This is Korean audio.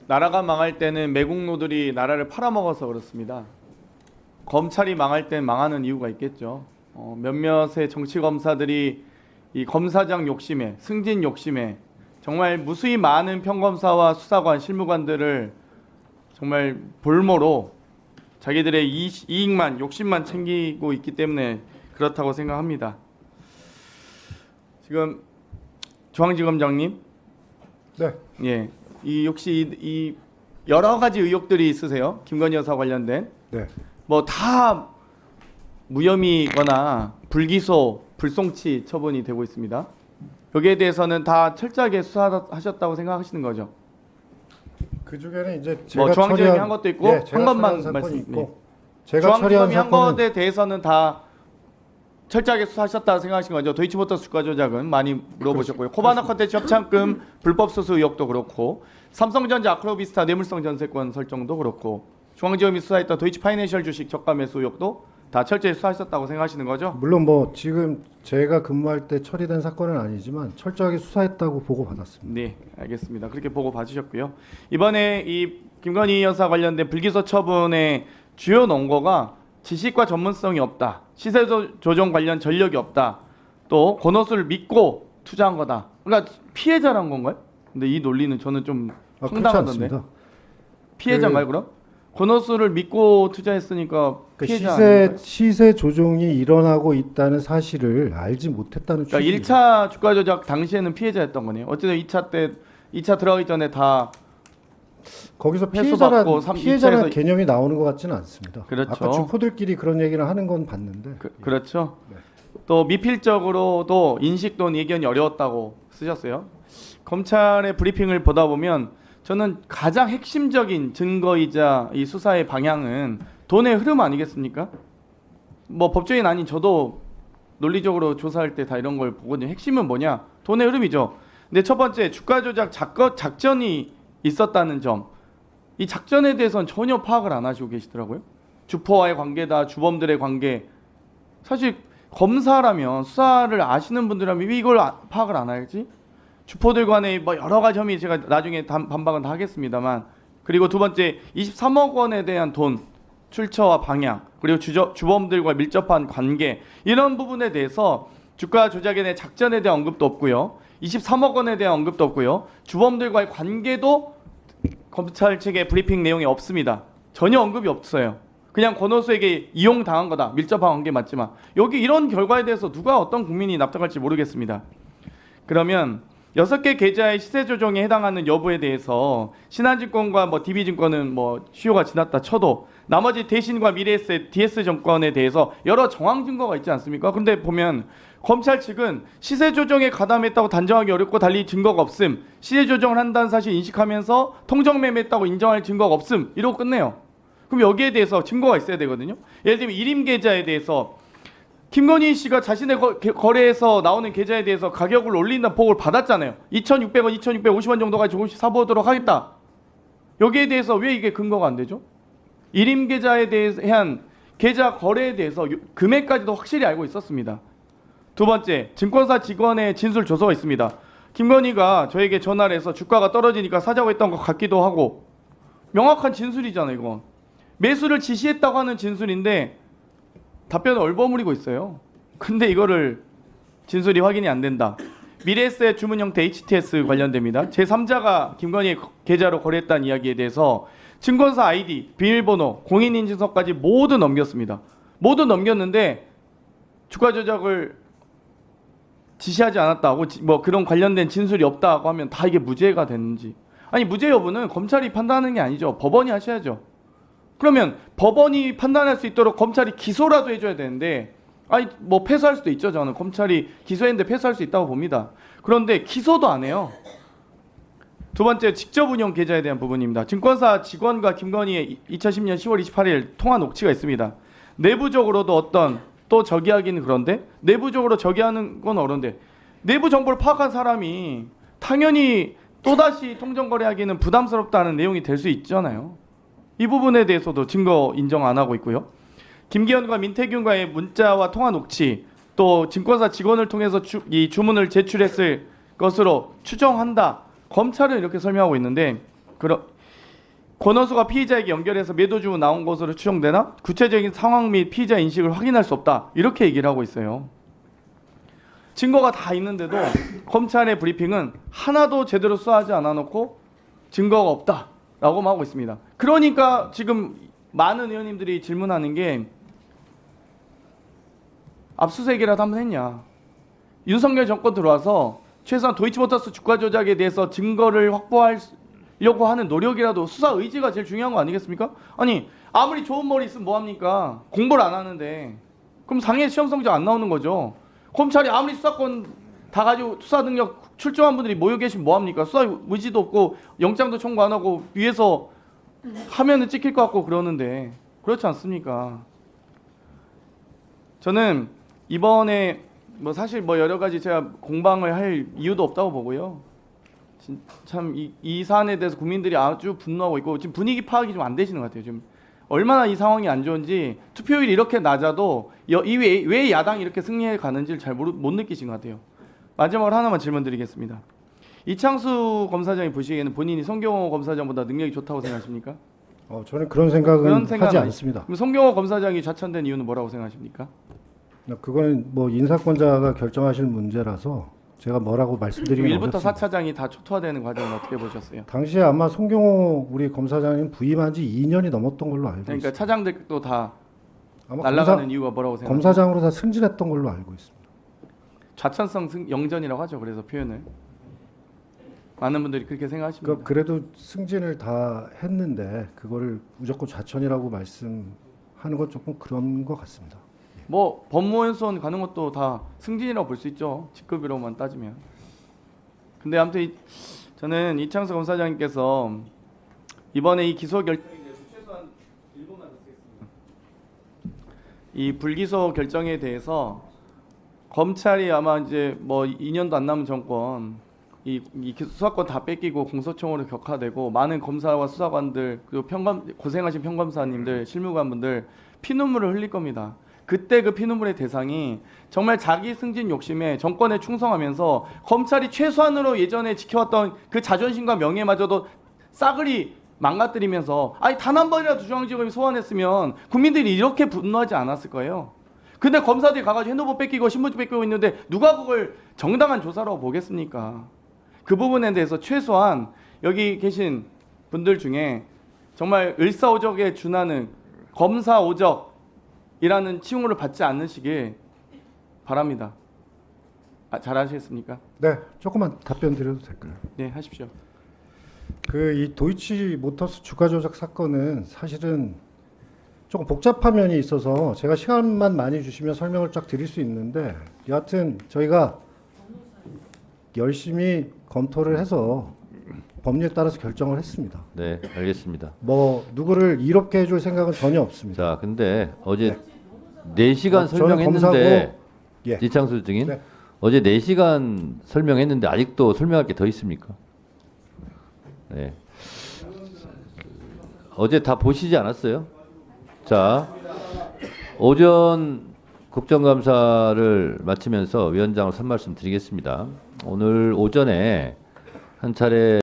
나라가 망할 때는 매국노들이 나라를 팔아먹어서 그렇습니다. 검찰이 망할 땐 망하는 이유가 있겠죠. 몇몇의 정치 검사들이 이 검사장 욕심에, 승진 욕심에 정말 무수히 많은 평검사와 수사관, 실무관들을 정말 볼모로 자기들의 이익만, 욕심만 챙기고 있기 때문에 그렇다고 생각합니다. 지금 중앙지검장님, 네. 예, 이 혹시 이 여러 가지 의혹들이 있으세요? 김건희 여사 관련된 네. 뭐 다 무혐의거나 불기소, 불송치 처분이 되고 있습니다. 여기에 대해서는 다 철저하게 수사하셨다고 생각하시는 거죠? 그 중에는 이제 제가 뭐 중앙지검이 처리한 한 것도 있고 네, 제가 한 것만 처리한 사건이 있고 네. 제가 처리한 중앙지검이 한 사건은 것에 대해서는 다 철저하게 수사하셨다고 생각하시는 거죠? 도이치모터스 주가 조작은 많이 물어보셨고요. 코바나 컨텐츠 협찬금 불법 수수 의혹도 그렇고 삼성전자 아크로비스타 뇌물성 전세권 설정도 그렇고 중앙지검이 수사했던 도이치 파이낸셜 주식 저가 매수 의혹도 다 철저히 수사하셨다고 생각하시는 거죠? 물론 뭐 지금 제가 근무할 때 처리된 사건은 아니지만 철저하게 수사했다고 보고 받았습니다. 네, 알겠습니다. 그렇게 보고 봐주셨고요. 이번에 이 김건희 여사 관련된 불기소 처분의 주요 논거가 지식과 전문성이 없다, 시세 조정 관련 전력이 없다, 또 권오수를 믿고 투자한 거다. 그러니까 피해자란 건가요? 근데 이 논리는 저는 좀 그렇지 황당하던데. 않습니다. 피해자인가요, 그럼? 권오수를 믿고 투자했으니까 그 피해자 아닌가요? 시세 조종이 일어나고 있다는 사실을 알지 못했다는 그러니까 취지입니다. 1차 주가 조작 당시에는 피해자였던 거네요. 어쨌든 2차 들어가기 전에 다 거기서 회수받고 피해자라는 2차에서 개념이 나오는 것 같지는 않습니다. 그렇죠. 아까 주포들끼리 그런 얘기를 하는 건 봤는데 그렇죠. 네. 또 미필적으로도 인식 또는 예견이 어려웠다고 쓰셨어요. 검찰의 브리핑을 보다 보면 저는 가장 핵심적인 증거이자 이 수사의 방향은 돈의 흐름 아니겠습니까? 뭐 법조인 아닌 저도 논리적으로 조사할 때 다 이런 걸 보거든요. 핵심은 뭐냐? 돈의 흐름이죠. 근데 첫 번째 주가 조작 작전이 있었다는 점. 이 작전에 대해서는 전혀 파악을 안 하시고 계시더라고요. 주포와의 관계다, 주범들의 관계. 사실 검사라면 수사를 아시는 분들이라면 왜 이걸 파악을 안 할지? 주포들 간의 뭐 여러 가지 혐의 제가 나중에 반박은 다 하겠습니다만, 그리고 두 번째 23억 원에 대한 돈 출처와 방향, 그리고 주범들과 밀접한 관계, 이런 부분에 대해서 주가 조작에 대한 작전에 대한 언급도 없고요, 23억 원에 대한 언급도 없고요, 주범들과의 관계도 검찰 측의 브리핑 내용이 없습니다. 전혀 언급이 없어요. 그냥 권오수에게 이용당한 거다, 밀접한 관계 맞지만. 여기 이런 결과에 대해서 누가 어떤 국민이 납득할지 모르겠습니다. 그러면 6개 계좌의 시세 조정에 해당하는 여부에 대해서 신한증권과 뭐 DB증권은 뭐 수요가 지났다 쳐도 나머지 대신과 미래에셋, DS증권에 대해서 여러 정황 증거가 있지 않습니까? 근데 보면 검찰 측은 시세 조정에 가담했다고 단정하기 어렵고 달리 증거가 없음, 시세 조정을 한다는 사실 인식하면서 통정 매매했다고 인정할 증거가 없음, 이러고 끝내요. 그럼 여기에 대해서 증거가 있어야 되거든요. 예를 들면 일임 계좌에 대해서 김건희 씨가 자신의 거래에서 나오는 계좌에 대해서 가격을 올린다는 보고를 받았잖아요. 2,600원, 2,650원 정도까지 조금씩 사보도록 하겠다. 여기에 대해서 왜 이게 근거가 안 되죠? 일임 계좌에 대한 계좌 거래에 대해서 금액까지도 확실히 알고 있었습니다. 두 번째, 증권사 직원의 진술 조서가 있습니다. 김건희가 저에게 전화를 해서 주가가 떨어지니까 사자고 했던 것 같기도 하고, 명확한 진술이잖아요, 이건. 매수를 지시했다고 하는 진술인데 답변을 얼버무리고 있어요. 근데 이거를 진술이 확인이 안 된다. 미래에셋 주문 형태 HTS 관련됩니다. 제3자가 김건희의 계좌로 거래했다는 이야기에 대해서 증권사 아이디, 비밀번호, 공인인증서까지 모두 넘겼습니다. 모두 넘겼는데 주가 조작을 지시하지 않았다고, 뭐 그런 관련된 진술이 없다고 하면 다 이게 무죄가 되는지. 아니, 무죄 여부는 검찰이 판단하는 게 아니죠. 법원이 하셔야죠. 그러면 법원이 판단할 수 있도록 검찰이 기소라도 해줘야 되는데, 아니 뭐 패소할 수도 있죠. 저는 검찰이 기소했는데 패소할 수 있다고 봅니다. 그런데 기소도 안 해요. 두 번째, 직접 운영 계좌에 대한 부분입니다. 증권사 직원과 김건희의 2010년 10월 28일 통화 녹취가 있습니다. 내부적으로도 어떤, 또 저기하기는 그런데 내부적으로 저기하는 건 어려운데 내부 정보를 파악한 사람이 당연히 또다시 통정거래하기는 부담스럽다는 내용이 될 수 있잖아요. 이 부분에 대해서도 증거 인정 안 하고 있고요. 김기현과 민태균과의 문자와 통화 녹취, 또 증권사 직원을 통해서 이 주문을 제출했을 것으로 추정한다. 검찰은 이렇게 설명하고 있는데, 권오수가 피의자에게 연결해서 매도 주고 나온 것으로 추정되나 구체적인 상황 및 피의자 인식을 확인할 수 없다. 이렇게 얘기를 하고 있어요. 증거가 다 있는데도 검찰의 브리핑은 하나도 제대로 수사하지 않아 놓고 증거가 없다라고만 하고 있습니다. 그러니까 지금 많은 의원님들이 질문하는 게 압수수색이라도 한번 했냐. 윤석열 정권 들어와서 최소한 도이치모터스 주가 조작에 대해서 증거를 확보하려고 하는 노력이라도, 수사 의지가 제일 중요한 거 아니겠습니까? 아니 아무리 좋은 머리 있으면 뭐합니까? 공부를 안 하는데. 그럼 상해 시험 성적 안 나오는 거죠. 검찰이 아무리 수사권 다 가지고 수사 능력 출중한 분들이 모여 계시면 뭐합니까? 수사 의지도 없고 영장도 청구 안 하고 위에서 하면은 찍힐 것 같고 그러는데 그렇지 않습니까? 저는 이번에 뭐 사실 뭐 여러 가지 제가 공방을 할 이유도 없다고 보고요. 참 이 사안에 대해서 국민들이 아주 분노하고 있고 지금 분위기 파악이 좀 안 되시는 것 같아요. 지금 얼마나 이 상황이 안 좋은지, 투표율이 이렇게 낮아도 왜 야당이 이렇게 승리해 가는지를 잘 못 느끼신 것 같아요. 마지막으로 하나만 질문드리겠습니다. 이창수 검사장이 보시기에는 본인이 송경호 검사장보다 능력이 좋다고 생각하십니까? 저는 그런 생각은 그런 생각은 하지 아니- 않습니다. 그럼 송경호 검사장이 좌천된 이유는 뭐라고 생각하십니까? 그거는 뭐 인사권자가 결정하실 문제라서 제가 뭐라고 말씀드리긴 1부터 어렵습니다. 4차장이 다 초토화되는 과정을 어떻게 보셨어요? 당시에 아마 송경호 우리 검사장님 부임한 지 2년이 넘었던 걸로 알고 그러니까 있습니다. 차장들도 다 아마 날아가는 이유가 뭐라고 생각하세요? 검사장으로 다 승진했던 걸로 알고 있습니다. 좌천성 영전이라고 하죠. 그래서 표현을 많은 분들이 그렇게 생각하십니다. 그래도 승진을 다 했는데 그거를 무조건 좌천이라고 말씀하는 건 조금 그런 것 같습니다. 뭐 법무연수원 가는 것도 다 승진이라고 볼 수 있죠. 직급으로만 따지면. 근데 아무튼 저는 이창수 검사장님께서 이번에 이 기소 결정에 대해서 최소한 1분만 더 쓰겠습니다. 이 불기소 결정에 대해서 검찰이 아마 이제 뭐 2년도 안 남은 정권 이 수사권 다 뺏기고 공소청으로 격화되고 많은 검사와 수사관들 그리고 고생하신 평검사님들 실무관분들 피눈물을 흘릴 겁니다. 그때 그 피눈물의 대상이 정말 자기 승진 욕심에 정권에 충성하면서 검찰이 최소한으로 예전에 지켜왔던 그 자존심과 명예마저도 싸그리 망가뜨리면서 아니 단 한 번이라도 중앙지검이 소환했으면 국민들이 이렇게 분노하지 않았을 거예요. 근데 검사들이 가가지고 핸드폰 뺏기고 신분증 뺏기고 있는데 누가 그걸 정당한 조사라고 보겠습니까? 그 부분에 대해서 최소한 여기 계신 분들 중에 정말 을사오적에 준하는 검사오적이라는 칭호를 받지 않으시길 바랍니다. 잘 하시겠습니까? 네, 조금만 답변 드려도 될까요? 네, 하십시오. 이 도이치모터스 주가 조작 사건은 사실은 조금 복잡한 면이 있어서 제가 시간만 많이 주시면 설명을 쫙 드릴 수 있는데, 여하튼 저희가 열심히 검토를 해서 법률에 따라서 결정을 했습니다. 네, 알겠습니다. 뭐 누구를 이롭게 해줄 생각은 전혀 없습니다. 자, 근데 어제 4시간 저는 설명했는데 검사고, 예. 이창수 증인 네. 어제 4시간 설명했는데 아직도 설명할 게 더 있습니까? 네. 어제 다 보시지 않았어요? 자, 오전 국정감사를 마치면서 위원장으로 한 말씀 드리겠습니다. 오늘 오전에 한 차례